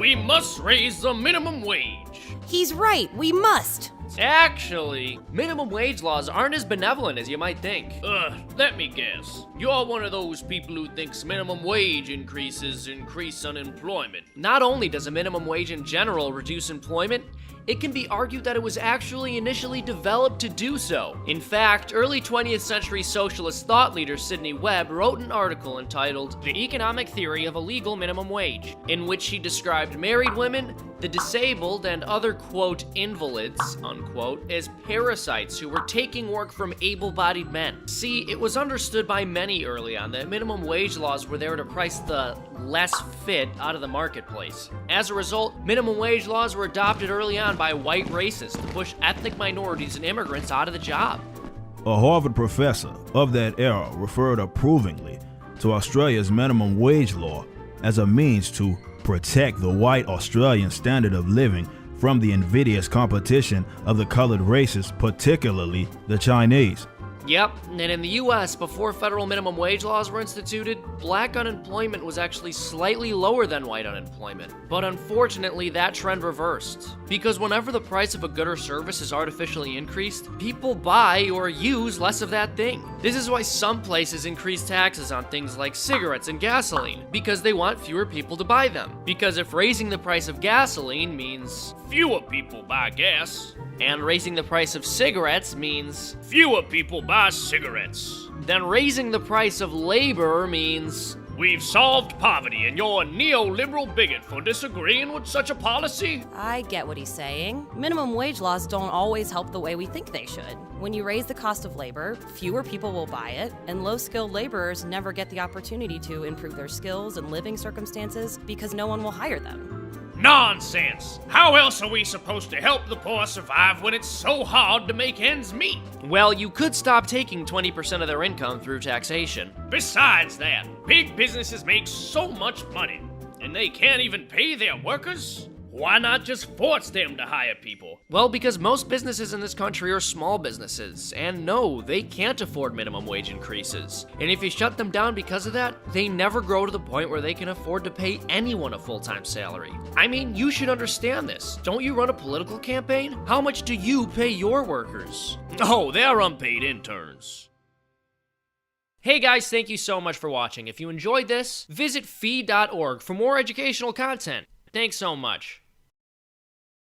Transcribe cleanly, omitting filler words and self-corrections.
We must raise the minimum wage. He's right, we must. Actually, minimum wage laws aren't as benevolent as you might think. Let me guess. You're one of those people who thinks minimum wage increases increase unemployment. Not only does a minimum wage in general reduce employment, it can be argued that it was actually initially developed to do so. In fact, early 20th century socialist thought leader Sidney Webb wrote an article entitled The Economic Theory of a Legal Minimum Wage, in which he described married women, the disabled, and other, quote, invalids, unquote, as parasites who were taking work from able-bodied men. See, it was understood by many early on that minimum wage laws were there to price the less fit out of the marketplace. As a result, minimum wage laws were adopted early on by white racists to push ethnic minorities and immigrants out of the job. A Harvard professor of that era referred approvingly to Australia's minimum wage law as a means to protect the white Australian standard of living from the invidious competition of the colored races, particularly the Chinese. Yep, and in the US, before federal minimum wage laws were instituted, black unemployment was actually slightly lower than white unemployment. But unfortunately, that trend reversed. Because whenever the price of a good or service is artificially increased, people buy or use less of that thing. This is why some places increase taxes on things like cigarettes and gasoline, because they want fewer people to buy them. Because if raising the price of gasoline means fewer people buy gas, and raising the price of cigarettes means fewer people buy cigarettes, then raising the price of labor means we've solved poverty and you're a neoliberal bigot for disagreeing with such a policy? I get what he's saying. Minimum wage laws don't always help the way we think they should. When you raise the cost of labor, fewer people will buy it, and low-skilled laborers never get the opportunity to improve their skills and living circumstances because no one will hire them. Nonsense! How else are we supposed to help the poor survive when it's so hard to make ends meet? Well, you could stop taking 20% of their income through taxation. Besides that, big businesses make so much money, and they can't even pay their workers? Why not just force them to hire people? Well, because most businesses in this country are small businesses, and no, they can't afford minimum wage increases. And if you shut them down because of that, they never grow to the point where they can afford to pay anyone a full-time salary. I mean, you should understand this. Don't you run a political campaign? How much do you pay your workers? Oh, they're unpaid interns. Hey guys, thank you so much for watching. If you enjoyed this, visit fee.org for more educational content. Thanks so much.